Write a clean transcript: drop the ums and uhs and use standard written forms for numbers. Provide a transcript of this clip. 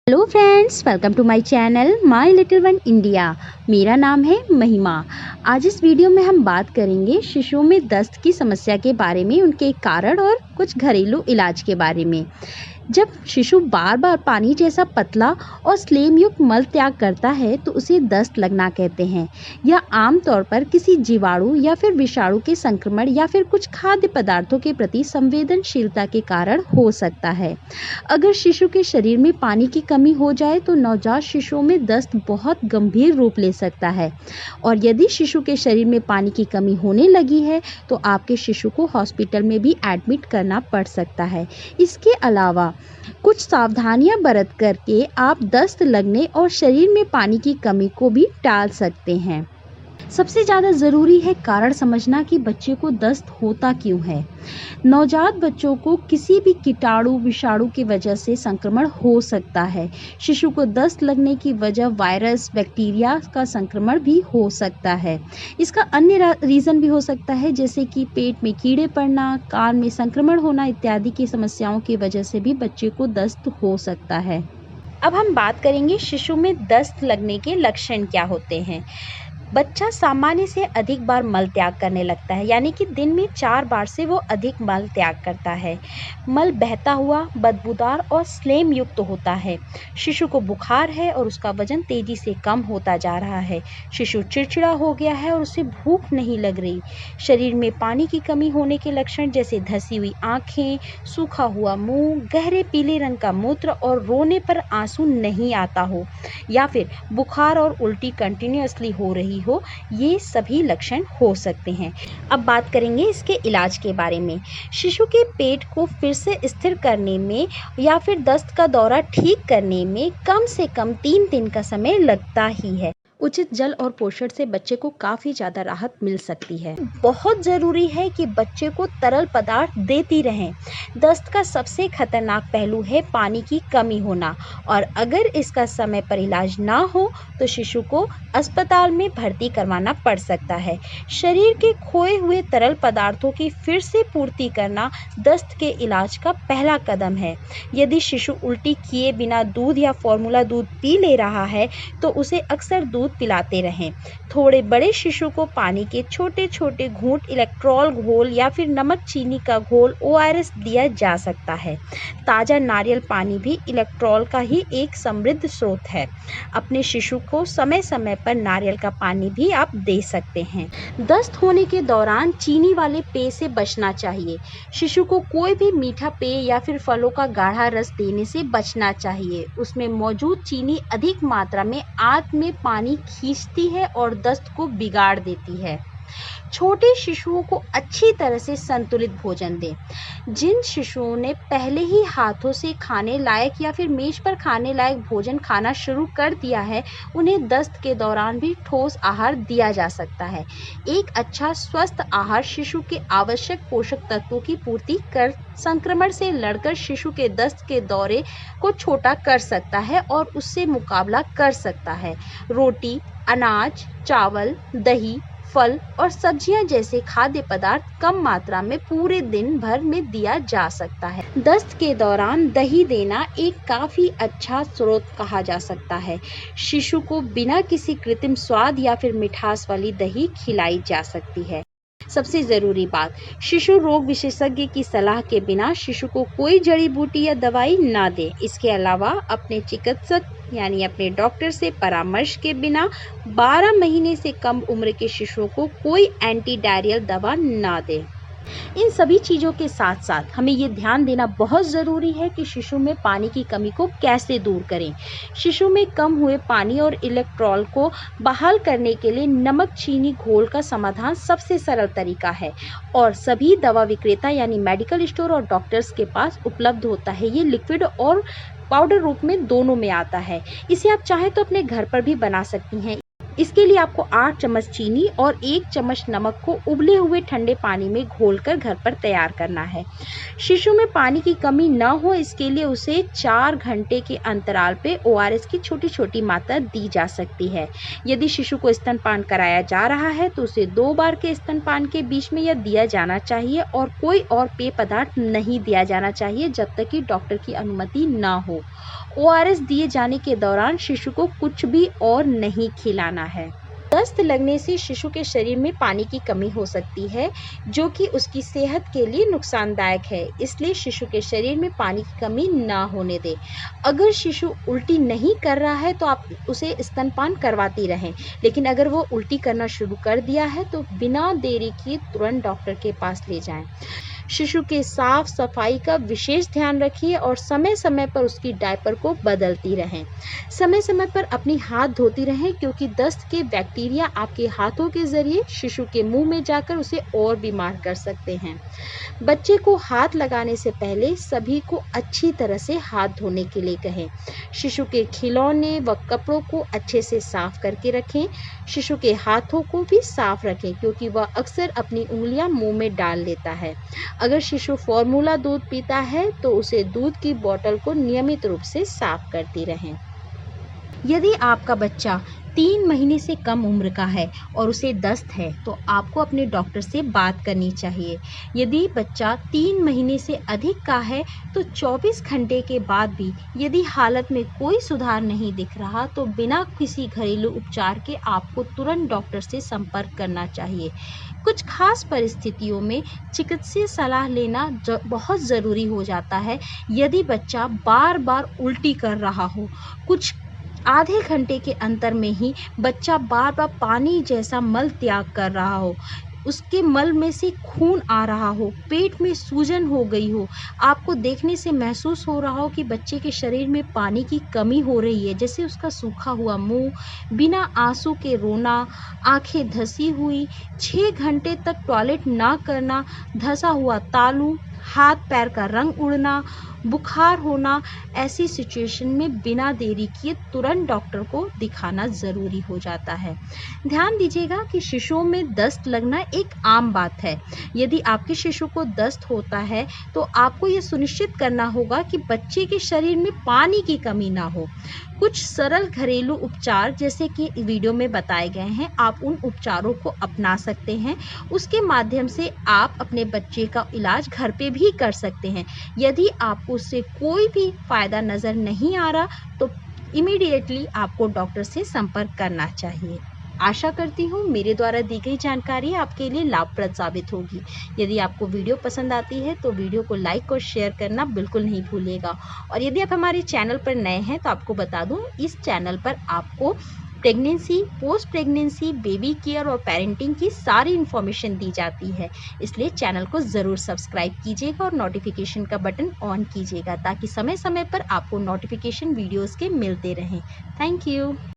Hello friends, welcome to my channel my little one India. मेरा नाम है महिमा। आज इस वीडियो में हम बात करेंगे शिशुओं में दस्त की समस्या के बारे में, उनके कारण और कुछ घरेलू इलाज के बारे में। जब शिशु बार बार पानी जैसा पतला और स्लेम युक्त मल त्याग करता है तो उसे दस्त लगना कहते हैं। यह आमतौर पर किसी जीवाणु या फिर विषाणु के संक्रमण या फिर कुछ खाद्य पदार्थों के प्रति संवेदनशीलता के कारण हो सकता है। अगर शिशु के शरीर में पानी की कमी हो जाए तो नवजात शिशुओं में दस्त बहुत गंभीर रूप ले सकता है, और यदि शिशु के शरीर में पानी की कमी होने लगी है तो आपके शिशु को हॉस्पिटल में भी एडमिट करना पड़ सकता है। इसके अलावा कुछ सावधानियां बरत करके आप दस्त लगने और शरीर में पानी की कमी को भी टाल सकते हैं। सबसे ज़्यादा ज़रूरी है कारण समझना कि बच्चे को दस्त होता क्यों है। नवजात बच्चों को किसी भी कीटाणु विषाणु की वजह से संक्रमण हो सकता है। शिशु को दस्त लगने की वजह वायरस बैक्टीरिया का संक्रमण भी हो सकता है। इसका अन्य रीज़न भी हो सकता है, जैसे कि पेट में कीड़े पड़ना, कान में संक्रमण होना इत्यादि की समस्याओं की वजह से भी बच्चे को दस्त हो सकता है। अब हम बात करेंगे शिशु में दस्त लगने के लक्षण क्या होते हैं। बच्चा सामान्य से अधिक बार मल त्याग करने लगता है, यानी कि दिन में 4 बार से वो अधिक मल त्याग करता है। मल बहता हुआ, बदबूदार और स्लेम युक्त होता है। शिशु को बुखार है और उसका वजन तेजी से कम होता जा रहा है। शिशु चिड़चिड़ा हो गया है और उसे भूख नहीं लग रही। शरीर में पानी की कमी होने के लक्षण जैसे धसी हुई आँखें, सूखा हुआ मुँह, गहरे पीले रंग का मूत्र और रोने पर आंसू नहीं आता हो, या फिर बुखार और उल्टी कंटिन्यूअसली हो रही हो, ये सभी लक्षण हो सकते हैं। अब बात करेंगे इसके इलाज के बारे में। शिशु के पेट को फिर से स्थिर करने में या फिर दस्त का दौरा ठीक करने में कम से कम 3 दिन का समय लगता ही है। उचित जल और पोषण से बच्चे को काफ़ी ज़्यादा राहत मिल सकती है। बहुत ज़रूरी है कि बच्चे को तरल पदार्थ देती रहें। दस्त का सबसे खतरनाक पहलू है पानी की कमी होना, और अगर इसका समय पर इलाज ना हो तो शिशु को अस्पताल में भर्ती करवाना पड़ सकता है। शरीर के खोए हुए तरल पदार्थों की फिर से पूर्ति करना दस्त के इलाज का पहला कदम है। यदि शिशु उल्टी किए बिना दूध या फॉर्मूला दूध पी ले रहा है तो उसे अक्सर दूध पिलाते रहें। थोड़े बड़े शिशु को पानी के छोटे छोटे घूंट इलेक्ट्रॉल घोल या फिर नमक चीनी का घोल ORS दिया जा सकता है। ताज़ा नारियल पानी भी इलेक्ट्रॉल का ही एक समृद्ध स्रोत है। अपने शिशु को समय समय पर नारियल का पानी भी आप दे सकते हैं। दस्त होने के दौरान चीनी वाले पेय से बचना चाहिए। शिशु को कोई भी मीठा पेय या फिर फलों का गाढ़ा रस देने से बचना चाहिए। उसमें मौजूद चीनी अधिक मात्रा में आंत में पानी खींचती है और दस्त को बिगाड़ देती है। छोटे शिशुओं को अच्छी तरह से संतुलित भोजन दें। जिन शिशुओं ने पहले ही हाथों से खाने लायक या फिर मेज पर खाने लायक भोजन खाना शुरू कर दिया है, उन्हें दस्त के दौरान भी ठोस आहार दिया जा सकता है। एक अच्छा स्वस्थ आहार शिशु के आवश्यक पोषक तत्वों की पूर्ति कर संक्रमण से लड़कर शिशु के दस्त के दौरे को छोटा कर सकता है और उससे मुकाबला कर सकता है। रोटी, अनाज, चावल, दही, फल और सब्जियां जैसे खाद्य पदार्थ कम मात्रा में पूरे दिन भर में दिया जा सकता है। दस्त के दौरान दही देना एक काफ़ी अच्छा स्रोत कहा जा सकता है। शिशु को बिना किसी कृत्रिम स्वाद या फिर मिठास वाली दही खिलाई जा सकती है। सबसे ज़रूरी बात, शिशु रोग विशेषज्ञ की सलाह के बिना शिशु को कोई जड़ी बूटी या दवाई ना दें। इसके अलावा अपने चिकित्सक यानी अपने डॉक्टर से परामर्श के बिना 12 महीने से कम उम्र के शिशुओं को कोई एंटी डायरियल दवा ना दें। इन सभी चीज़ों के साथ साथ हमें ये ध्यान देना बहुत ज़रूरी है कि शिशु में पानी की कमी को कैसे दूर करें। शिशु में कम हुए पानी और इलेक्ट्रॉल को बहाल करने के लिए नमक चीनी घोल का समाधान सबसे सरल तरीका है, और सभी दवा विक्रेता यानी मेडिकल स्टोर और डॉक्टर्स के पास उपलब्ध होता है। ये लिक्विड और पाउडर रूप में दोनों में आता है। इसे आप चाहें तो अपने घर पर भी बना सकती हैं। इसके लिए आपको 8 चम्मच चीनी और 1 चम्मच नमक को उबले हुए ठंडे पानी में घोलकर घर पर तैयार करना है। शिशु में पानी की कमी न हो, इसके लिए उसे 4 घंटे के अंतराल पे ORS की छोटी छोटी मात्रा दी जा सकती है। यदि शिशु को स्तनपान कराया जा रहा है तो उसे 2 बार के स्तनपान के बीच में यह दिया जाना चाहिए, और कोई और पेय पदार्थ नहीं दिया जाना चाहिए जब तक कि डॉक्टर की अनुमति ना हो। ORS दिए जाने के दौरान शिशु को कुछ भी और नहीं खिलाना है। दस्त लगने से शिशु के शरीर में पानी की कमी हो सकती है, जो कि उसकी सेहत के लिए नुकसानदायक है, इसलिए शिशु के शरीर में पानी की कमी ना होने दें। अगर शिशु उल्टी नहीं कर रहा है तो आप उसे स्तनपान करवाती रहें, लेकिन अगर वो उल्टी करना शुरू कर दिया है तो बिना देरी किए तुरंत डॉक्टर के पास ले जाएं। शिशु के साफ सफाई का विशेष ध्यान रखिए और समय समय पर उसकी डायपर को बदलती रहें। समय समय पर अपनी हाथ धोती रहें, क्योंकि दस्त के बैक्टीरिया आपके हाथों के जरिए शिशु के मुंह में जाकर उसे और बीमार कर सकते हैं। बच्चे को हाथ लगाने से पहले सभी को अच्छी तरह से हाथ धोने के लिए कहें। शिशु के खिलौने व कपड़ों को अच्छे से साफ करके रखें। शिशु के हाथों को भी साफ रखें, क्योंकि वह अक्सर अपनी उंगलियां मुंह में डाल लेता है। अगर शिशु फॉर्मूला दूध पीता है तो उसे दूध की बोतल को नियमित रूप से साफ करती रहें। यदि आपका बच्चा 3 महीने से कम उम्र का है और उसे दस्त है तो आपको अपने डॉक्टर से बात करनी चाहिए। यदि बच्चा 3 महीने से अधिक का है तो 24 घंटे के बाद भी यदि हालत में कोई सुधार नहीं दिख रहा तो बिना किसी घरेलू उपचार के आपको तुरंत डॉक्टर से संपर्क करना चाहिए। कुछ खास परिस्थितियों में चिकित्सीय सलाह लेना बहुत ज़रूरी हो जाता है। यदि बच्चा बार बार उल्टी कर रहा हो, कुछ आधे घंटे के अंतर में ही बच्चा बार बार पानी जैसा मल त्याग कर रहा हो, उसके मल में से खून आ रहा हो, पेट में सूजन हो गई हो, आपको देखने से महसूस हो रहा हो कि बच्चे के शरीर में पानी की कमी हो रही है, जैसे उसका सूखा हुआ मुंह, बिना आंसू के रोना, आंखें धसी हुई, 6 घंटे तक टॉयलेट ना करना, धसा हुआ तालू, हाथ पैर का रंग उड़ना, बुखार होना, ऐसी सिचुएशन में बिना देरी किए तुरंत डॉक्टर को दिखाना ज़रूरी हो जाता है। ध्यान दीजिएगा कि शिशुओं में दस्त लगना एक आम बात है। यदि आपके शिशु को दस्त होता है तो आपको ये सुनिश्चित करना होगा कि बच्चे के शरीर में पानी की कमी ना हो। कुछ सरल घरेलू उपचार जैसे कि वीडियो में बताए गए हैं, आप उन उपचारों को अपना सकते हैं। उसके माध्यम से आप अपने बच्चे का इलाज घर पे भी कर सकते हैं। यदि आपको उससे कोई भी फ़ायदा नज़र नहीं आ रहा तो इमीडिएटली आपको डॉक्टर से संपर्क करना चाहिए। आशा करती हूँ मेरे द्वारा दी गई जानकारी आपके लिए लाभप्रद साबित होगी। यदि आपको वीडियो पसंद आती है तो वीडियो को लाइक और शेयर करना बिल्कुल नहीं भूलिएगा। और यदि आप हमारे चैनल पर नए हैं तो आपको बता दूँ, इस चैनल पर आपको pregnancy, post pregnancy, baby care और पेरेंटिंग की सारी इन्फॉर्मेशन दी जाती है। इसलिए चैनल को ज़रूर सब्सक्राइब कीजिएगा और नोटिफिकेशन का बटन ऑन कीजिएगा, ताकि समय समय पर आपको नोटिफिकेशन वीडियोज़ के मिलते रहें। Thank you.